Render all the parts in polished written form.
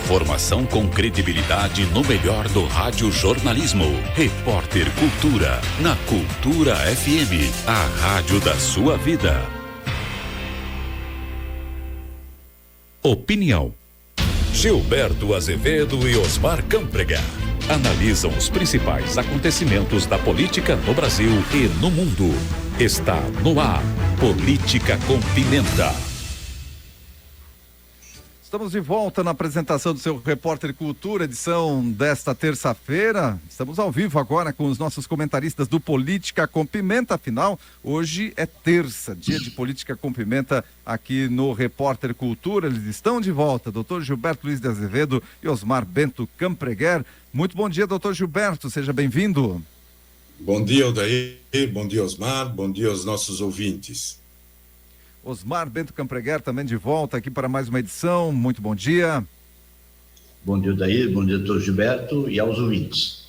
Informação com credibilidade no melhor do radiojornalismo. Repórter Cultura, na Cultura FM, a rádio da sua vida. Opinião. Gilberto Azevedo e Osmar Câmprega analisam os principais acontecimentos da política no Brasil e no mundo. Está no ar, Política com Pimenta. Estamos de volta na apresentação do seu Repórter Cultura, edição desta terça-feira. Estamos ao vivo agora com os nossos comentaristas do Política com Pimenta. Afinal, hoje é terça, dia de Política com Pimenta aqui no Repórter Cultura. Eles estão de volta, doutor Gilberto Luiz de Azevedo e Osmar Bento Câmpreguer. Muito bom dia, doutor Gilberto, seja bem-vindo. Bom dia, Odair, bom dia, Osmar, bom dia aos nossos ouvintes. Osmar Bento Câmpreguer também de volta aqui para mais uma edição. Muito bom dia. Bom dia, Odair, bom dia, doutor Gilberto e aos ouvintes.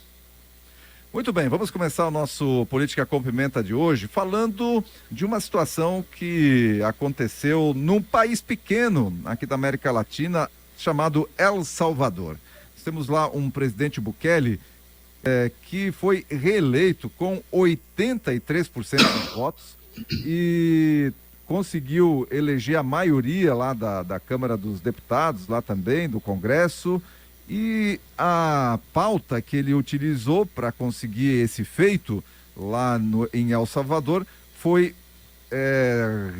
Muito bem, vamos começar o nosso Política com Pimenta de hoje falando de uma situação que aconteceu num país pequeno aqui da América Latina chamado El Salvador. Temos lá um presidente Bukele que foi reeleito com 83% dos votos e conseguiu eleger a maioria lá da Câmara dos Deputados, lá também, do Congresso, e a pauta que ele utilizou para conseguir esse feito lá em El Salvador foi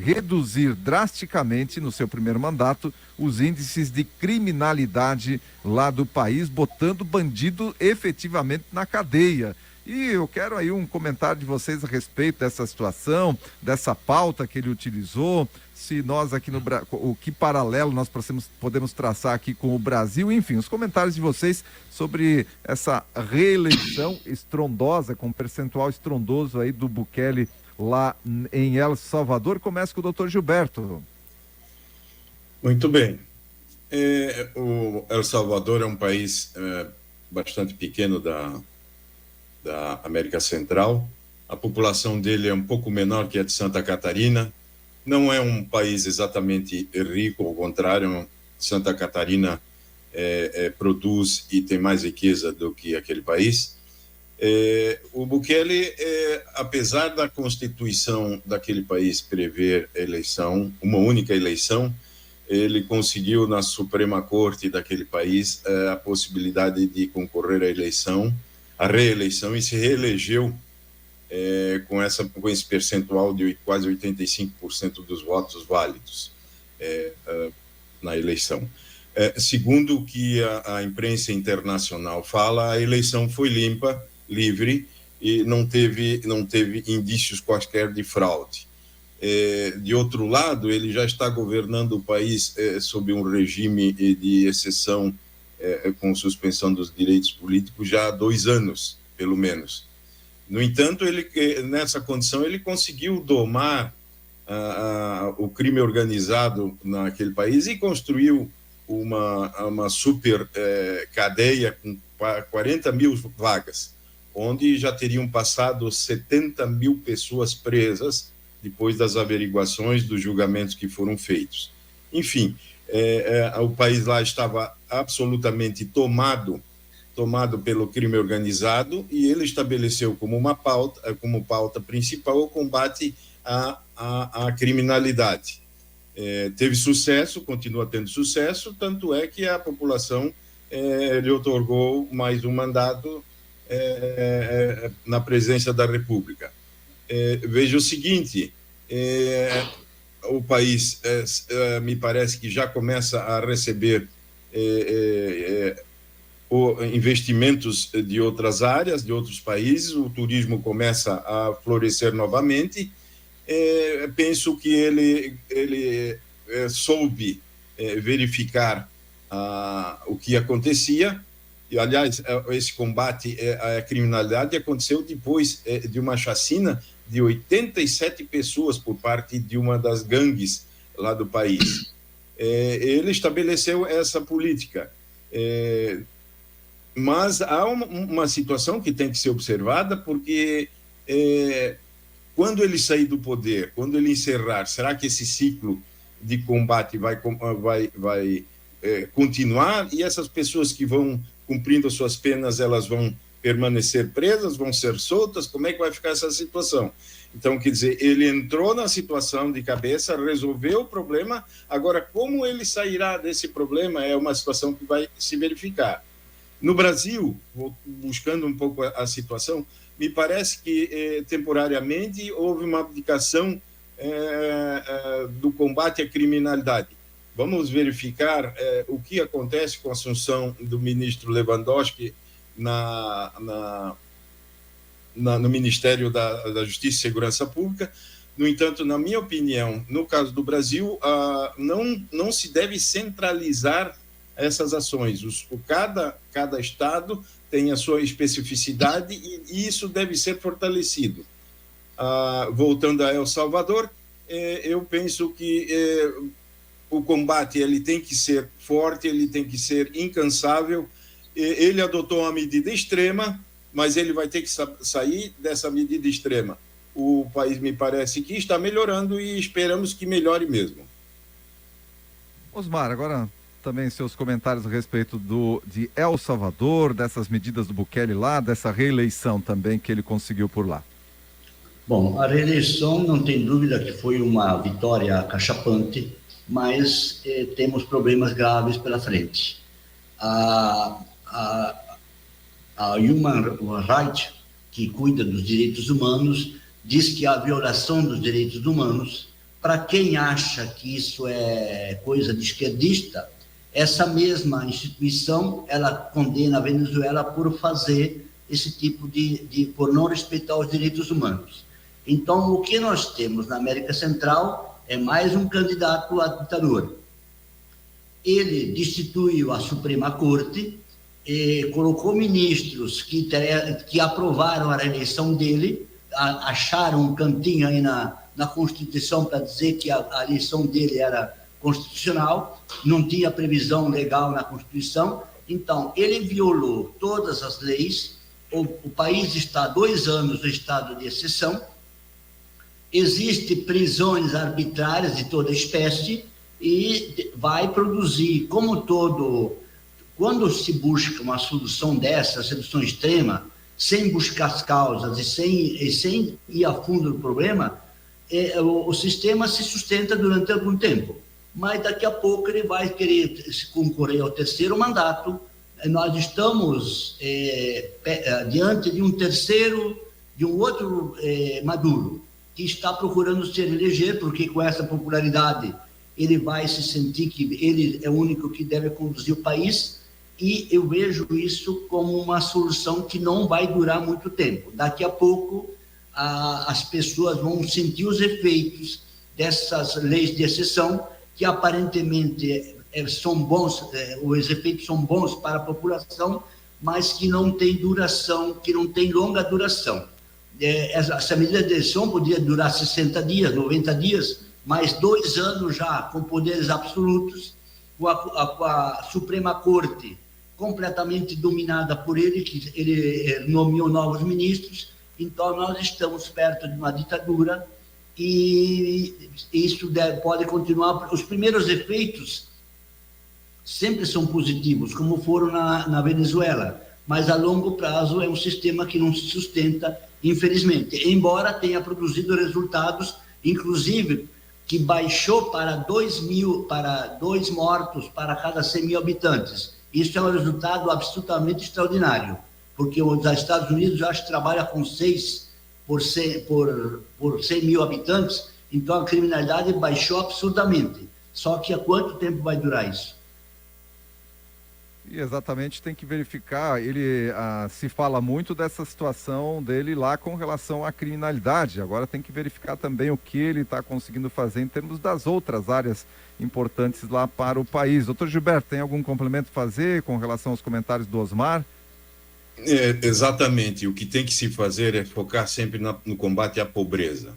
reduzir drasticamente, no seu primeiro mandato, os índices de criminalidade lá do país, botando bandido efetivamente na cadeia. E eu quero aí um comentário de vocês a respeito dessa situação, dessa pauta que ele utilizou, se nós aqui no Brasil, o que paralelo nós podemos traçar aqui com o Brasil, enfim, os comentários de vocês sobre essa reeleição estrondosa, com um percentual estrondoso aí do Bukele lá em El Salvador. Começa com o doutor Gilberto. Muito bem. O El Salvador é um país bastante pequeno da América Central. A população dele é um pouco menor que a de Santa Catarina. Não é um país exatamente rico, ao contrário, Santa Catarina produz e tem mais riqueza do que aquele país. O Bukele, apesar da Constituição daquele país prever eleição, uma única eleição, ele conseguiu na Suprema Corte daquele país a possibilidade de concorrer à reeleição e se reelegeu com esse percentual de quase 85% dos votos válidos na eleição. Segundo o que a imprensa internacional fala, a eleição foi limpa, livre, e não teve indícios quaisquer de fraude. De outro lado, ele já está governando o país sob um regime de exceção, com suspensão dos direitos políticos já há 2 anos, pelo menos. No entanto, nessa condição, ele conseguiu domar o crime organizado naquele país e construiu uma super cadeia com 40 mil vagas, onde já teriam passado 70 mil pessoas presas depois das averiguações dos julgamentos que foram feitos. Enfim, o país lá estava absolutamente tomado pelo crime organizado, e ele estabeleceu como pauta principal o combate à criminalidade. Teve sucesso, continua tendo sucesso, tanto é que a população lhe otorgou mais um mandato na presidência da República. Veja o seguinte, o país me parece que já começa a receber investimentos de outras áreas, de outros países, o turismo começa a florescer novamente. Penso que ele soube verificar o que acontecia. E, aliás, esse combate à criminalidade aconteceu depois de uma chacina de 87 pessoas por parte de uma das gangues lá do país. Ele estabeleceu essa política. Mas há uma situação que tem que ser observada, porque quando ele sair do poder, quando ele encerrar, será que esse ciclo de combate vai continuar, e essas pessoas que vão cumprindo suas penas, elas vão permanecer presas, vão ser soltas? Como é que vai ficar essa situação? Então, quer dizer, ele entrou na situação de cabeça, resolveu o problema, agora como ele sairá desse problema é uma situação que vai se verificar. No Brasil, buscando um pouco a situação, me parece que temporariamente houve uma abdicação do combate à criminalidade. Vamos verificar o que acontece com a assunção do ministro Lewandowski no Ministério da Justiça e Segurança Pública. No entanto, na minha opinião, no caso do Brasil, não se deve centralizar essas ações. Cada estado tem a sua especificidade e isso deve ser fortalecido. Voltando a El Salvador, eu penso que o combate ele tem que ser forte, ele tem que ser incansável. Ele adotou uma medida extrema, mas ele vai ter que sair dessa medida extrema. O país me parece que está melhorando e esperamos que melhore mesmo. Osmar, agora também seus comentários a respeito de El Salvador, dessas medidas do Bukele lá, dessa reeleição também que ele conseguiu por lá. Bom, a reeleição não tem dúvida que foi uma vitória acachapante, mas temos problemas graves pela frente. A Human Rights, que cuida dos direitos humanos, diz que a violação dos direitos humanos, para quem acha que isso é coisa de esquerdista, essa mesma instituição, ela condena a Venezuela por fazer esse tipo por não respeitar os direitos humanos. Então, o que nós temos na América Central é mais um candidato à ditadura. Ele destituiu a Suprema Corte, colocou ministros que aprovaram a reeleição dele, acharam um cantinho aí na Constituição para dizer que a eleição dele era constitucional, não tinha previsão legal na Constituição, então ele violou todas as leis, o país está há 2 anos no estado de exceção, existem prisões arbitrárias de toda espécie e vai produzir, como quando se busca uma solução dessa, solução extrema, sem buscar as causas e sem ir a fundo do problema, o sistema se sustenta durante algum tempo. Mas daqui a pouco ele vai querer concorrer ao 3º mandato. Nós estamos diante de um outro Maduro, que está procurando se eleger, porque com essa popularidade ele vai se sentir que ele é o único que deve conduzir o país, e eu vejo isso como uma solução que não vai durar muito tempo. Daqui a pouco as pessoas vão sentir os efeitos dessas leis de exceção, que aparentemente são bons, os efeitos são bons para a população, mas que não tem duração, que não tem longa duração. Essa medida de eleição podia durar 60 dias, 90 dias, mas 2 anos já com poderes absolutos, com a Suprema Corte completamente dominada por ele, que ele nomeou novos ministros. Então nós estamos perto de uma ditadura e isso pode continuar. Os primeiros efeitos sempre são positivos, como foram na Venezuela, mas a longo prazo é um sistema que não se sustenta, infelizmente, embora tenha produzido resultados, inclusive que baixou para 2 mortos para cada 100 mil habitantes. Isso é um resultado absolutamente extraordinário, porque os Estados Unidos acho que trabalha com 6 por 100 mil habitantes, então a criminalidade baixou absurdamente. Só que há quanto tempo vai durar isso? E exatamente, tem que verificar, se fala muito dessa situação dele lá com relação à criminalidade, agora tem que verificar também o que ele está conseguindo fazer em termos das outras áreas importantes lá para o país. Doutor Gilberto, tem algum complemento a fazer com relação aos comentários do Osmar? Exatamente, o que tem que se fazer é focar sempre no combate à pobreza,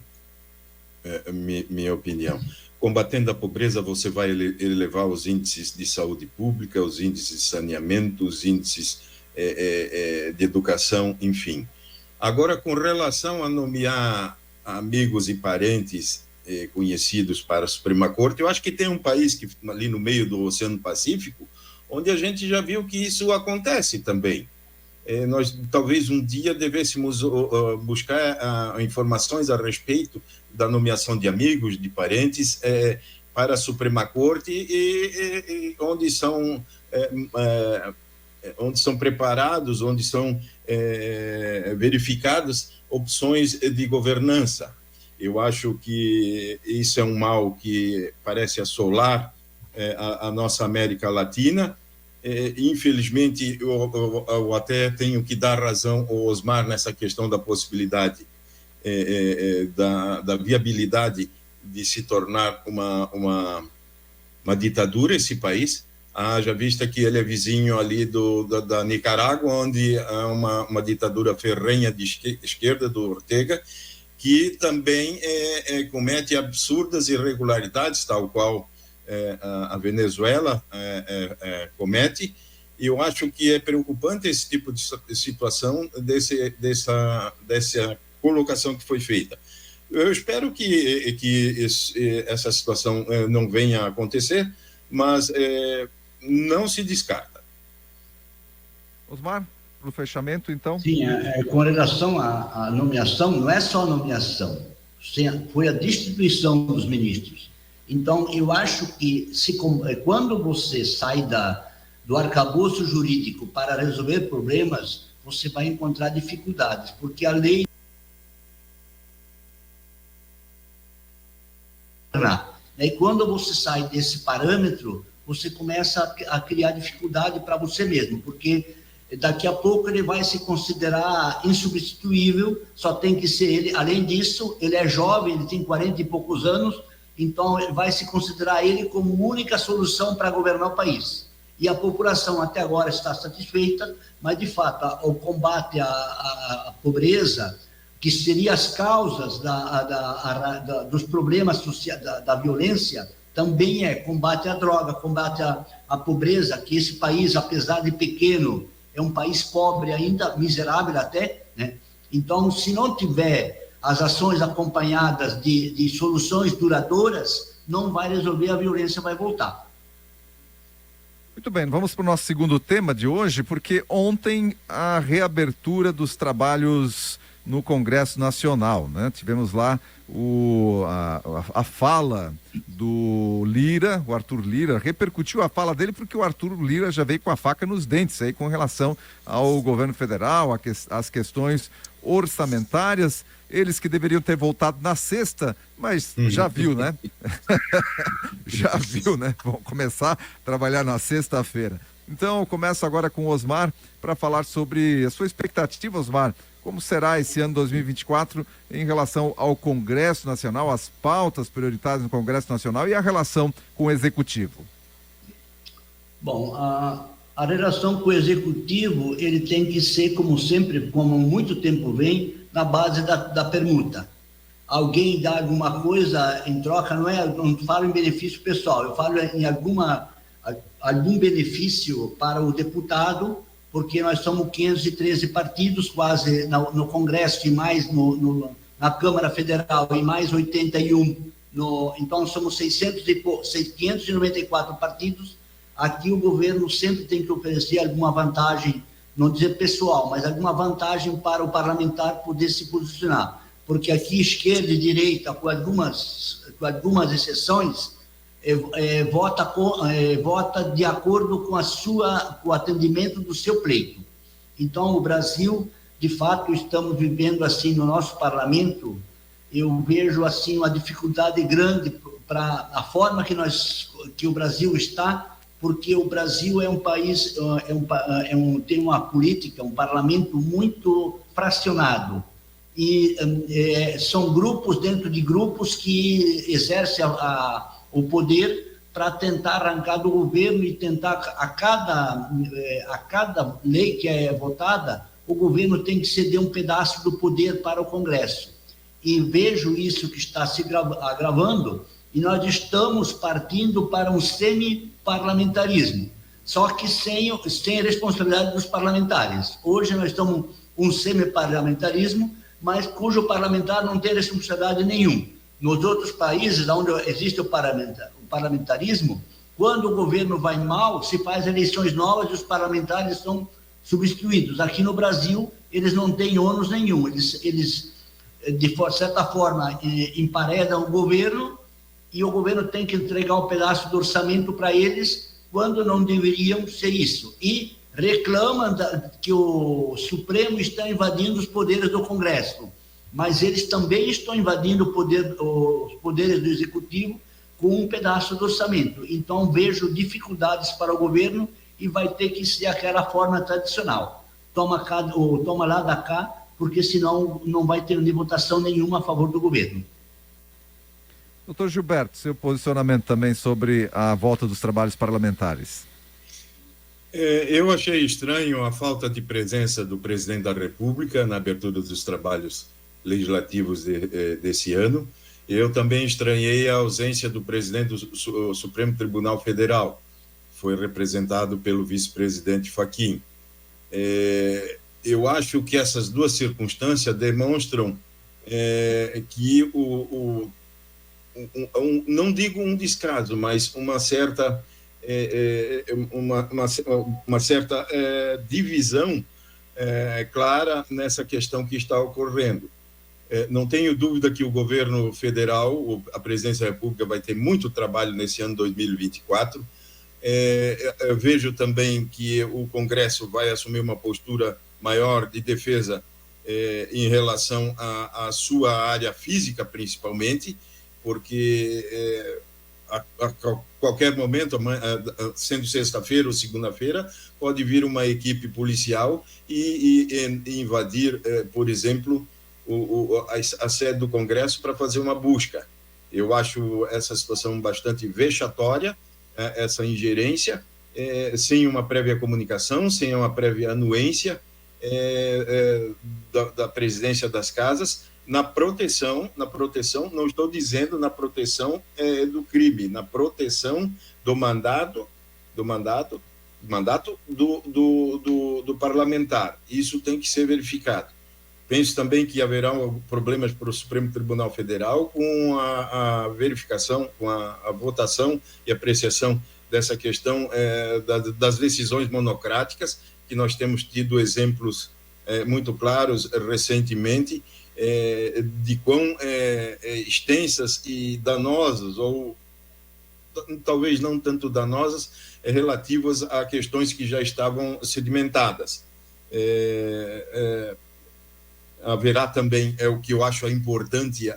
minha opinião. Combatendo a pobreza, você vai elevar os índices de saúde pública, os índices de saneamento, os índices de educação, enfim. Agora, com relação a nomear amigos e parentes conhecidos para a Suprema Corte. Eu acho que tem um país que ali no meio do Oceano Pacífico, onde a gente já viu que isso acontece também. Nós talvez um dia devêssemos buscar informações a respeito da nomeação de amigos, de parentes, para a Suprema Corte, e onde são preparados, onde são verificadas opções de governança. Eu acho que isso é um mal que parece assolar a nossa América Latina. Infelizmente, eu até tenho que dar razão ao Osmar nessa questão da possibilidade, da viabilidade de se tornar uma ditadura esse país. Haja vista que ele é vizinho ali da Nicarágua, onde há uma ditadura ferrenha de esquerda do Ortega, que também comete absurdas irregularidades, tal qual a Venezuela comete. E eu acho que é preocupante esse tipo de situação, dessa colocação que foi feita. Eu espero que essa situação não venha a acontecer, mas não se descarta. Osmar, para o fechamento, então? Sim, com relação à nomeação, não é só a nomeação, foi a destituição dos ministros. Então, eu acho que quando você sai do arcabouço jurídico para resolver problemas, você vai encontrar dificuldades, porque a lei... E quando você sai desse parâmetro, você começa a criar dificuldade para você mesmo, porque daqui a pouco ele vai se considerar insubstituível, só tem que ser ele. Além disso, ele é jovem, ele tem 40 e poucos anos, então ele vai se considerar ele como única solução para governar o país. E a população até agora está satisfeita, mas de fato o combate à pobreza, que seria as causas dos problemas sociais, da violência, também combate à droga, combate à pobreza, que esse país, apesar de pequeno, é um país pobre ainda, miserável até, né? Então, se não tiver as ações acompanhadas de soluções duradouras, não vai resolver, a violência vai voltar. Muito bem, vamos para o nosso segundo tema de hoje, porque ontem a reabertura dos trabalhos no Congresso Nacional, né? Tivemos lá a fala do Lira, o Arthur Lira, repercutiu a fala dele porque o Arthur Lira já veio com a faca nos dentes aí com relação ao governo federal, às questões orçamentárias, eles que deveriam ter voltado na sexta, mas já viu, né? Já viu, né? Vão começar a trabalhar na sexta-feira. Então, eu começo agora com o Osmar para falar sobre a sua expectativa, Osmar. Como será esse ano 2024 em relação ao Congresso Nacional, as pautas prioritárias no Congresso Nacional e a relação com o Executivo? Bom, a relação com o Executivo, ele tem que ser, como sempre, como muito tempo vem, na base da permuta. Alguém dá alguma coisa em troca, não falo em benefício pessoal, eu falo em algum benefício para o deputado, porque nós somos 513 partidos quase no Congresso e mais na Câmara Federal e mais 81, então somos 594 partidos. Aqui o governo sempre tem que oferecer alguma vantagem, não dizer pessoal, mas alguma vantagem para o parlamentar poder se posicionar, porque aqui esquerda e direita, com algumas exceções, vota de acordo com o atendimento do seu pleito. Então, o Brasil, de fato, estamos vivendo assim no nosso parlamento, eu vejo assim uma dificuldade grande para a forma que o Brasil está, porque o Brasil é um país, tem uma política, um parlamento muito fracionado, e são grupos dentro de grupos que exercem o poder para tentar arrancar do governo e tentar, a cada lei que é votada, o governo tem que ceder um pedaço do poder para o Congresso. E vejo isso que está se agravando, e nós estamos partindo para um semi-parlamentarismo, só que sem a responsabilidade dos parlamentares. Hoje nós estamos um semi-parlamentarismo, mas cujo parlamentar não tem responsabilidade nenhuma. Nos outros países onde existe o parlamentarismo, quando o governo vai mal, se faz eleições novas e os parlamentares são substituídos. Aqui no Brasil, eles não têm ônus nenhum. Eles de certa forma, emparedam o governo e o governo tem que entregar um pedaço do orçamento para eles quando não deveriam ser isso. E reclamam que o Supremo está invadindo os poderes do Congresso, mas eles também estão invadindo os poderes do Executivo com um pedaço do orçamento. Então, vejo dificuldades para o governo e vai ter que ser aquela forma tradicional. Toma lá da cá, porque senão não vai ter votação nenhuma a favor do governo. Doutor Gilberto, seu posicionamento também sobre a volta dos trabalhos parlamentares. Eu achei estranho a falta de presença do presidente da República na abertura dos trabalhos legislativos desse ano. Eu também estranhei a ausência do presidente do Supremo Tribunal Federal, foi representado pelo vice-presidente Fachin. Eu acho que essas duas circunstâncias demonstram que não digo um descaso, mas uma certa divisão clara nessa questão que está ocorrendo. Não tenho dúvida que o governo federal, a presidência da República, vai ter muito trabalho nesse ano 2024. Eu vejo também que o Congresso vai assumir uma postura maior de defesa em relação à sua área física, principalmente, porque a qualquer momento, sendo sexta-feira ou segunda-feira, pode vir uma equipe policial e invadir, por exemplo, a sede do Congresso para fazer uma busca. Eu acho essa situação bastante vexatória, essa ingerência, sem uma prévia comunicação, sem uma prévia anuência da presidência das casas, na proteção, não estou dizendo na proteção do crime, na proteção do mandato do parlamentar. Isso tem que ser verificado. Penso também que haverá problemas para o Supremo Tribunal Federal com a verificação, com a votação e apreciação dessa questão das decisões monocráticas, que nós temos tido exemplos muito claros recentemente, de quão extensas e danosas, ou talvez não tanto danosas, relativas a questões que já estavam sedimentadas. Haverá também, o que eu acho importante,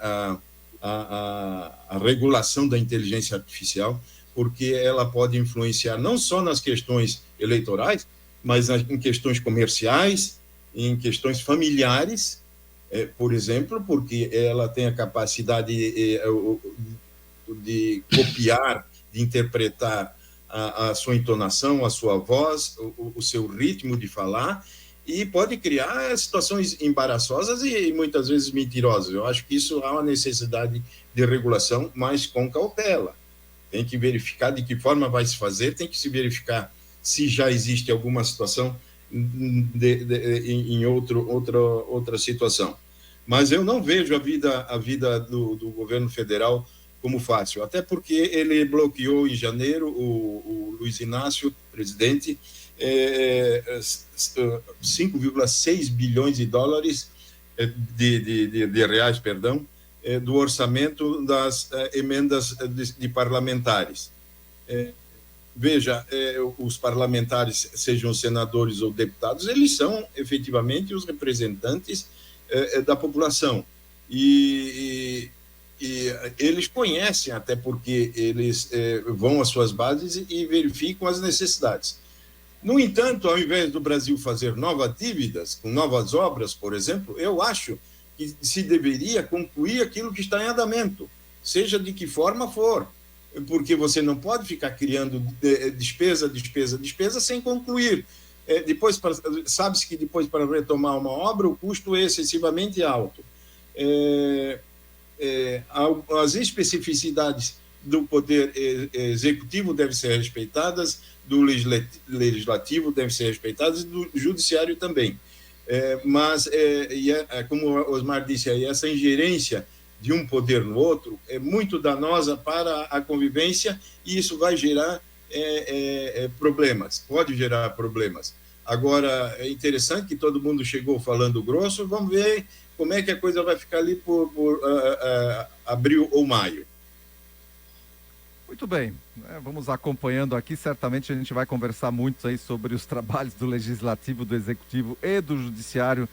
a regulação da inteligência artificial, porque ela pode influenciar não só nas questões eleitorais, mas em questões comerciais, em questões familiares, por exemplo, porque ela tem a capacidade de copiar, de interpretar a sua entonação, a sua voz, o seu ritmo de falar, e pode criar situações embaraçosas e muitas vezes mentirosas. Eu acho que isso há uma necessidade de regulação, mas com cautela. Tem que verificar de que forma vai se fazer, tem que se verificar se já existe alguma situação em outra situação. Mas eu não vejo a vida do governo federal como fácil, até porque ele bloqueou em janeiro o Luiz Inácio, presidente, 5,6 bilhões de dólares, de reais, perdão, do orçamento das emendas de parlamentares. Veja, os parlamentares, sejam senadores ou deputados, eles são efetivamente os representantes da população. E eles conhecem, até porque eles vão às suas bases e verificam as necessidades. No entanto, ao invés do Brasil fazer novas dívidas, com novas obras, por exemplo, eu acho que se deveria concluir aquilo que está em andamento, seja de que forma for, porque você não pode ficar criando despesa sem concluir. Sabe-se que depois, para retomar uma obra, o custo é excessivamente alto. As especificidades do poder executivo devem ser respeitadas, do legislativo devem ser respeitadas e do judiciário também. Mas, como o Osmar disse aí, essa ingerência de um poder no outro é muito danosa para a convivência e isso vai gerar problemas, pode gerar problemas. Agora, é interessante que todo mundo chegou falando grosso, vamos ver como é que a coisa vai ficar ali por abril ou maio. Muito bem, vamos acompanhando aqui, certamente a gente vai conversar muito aí sobre os trabalhos do Legislativo, do Executivo e do Judiciário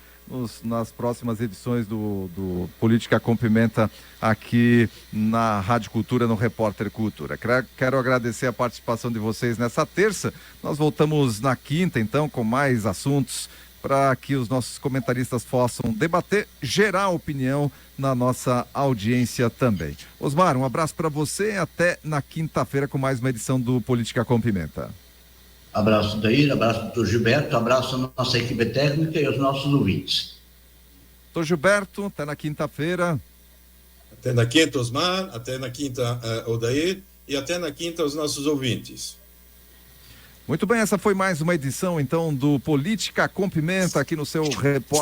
nas próximas edições do Política com Pimenta aqui na Rádio Cultura, no Repórter Cultura. Quero agradecer a participação de vocês nessa terça, nós voltamos na quinta então com mais assuntos para que os nossos comentaristas possam debater, gerar opinião na nossa audiência também. Osmar, um abraço para você, até na quinta-feira com mais uma edição do Política com Pimenta. Abraço, Daíra, abraço, doutor Gilberto, abraço à nossa equipe técnica e aos nossos ouvintes. Doutor Gilberto, até na quinta-feira. Até na quinta, Osmar, até na quinta, Odair, e até na quinta aos nossos ouvintes. Muito bem, essa foi mais uma edição, então, do Política com Pimenta, aqui no seu repórter.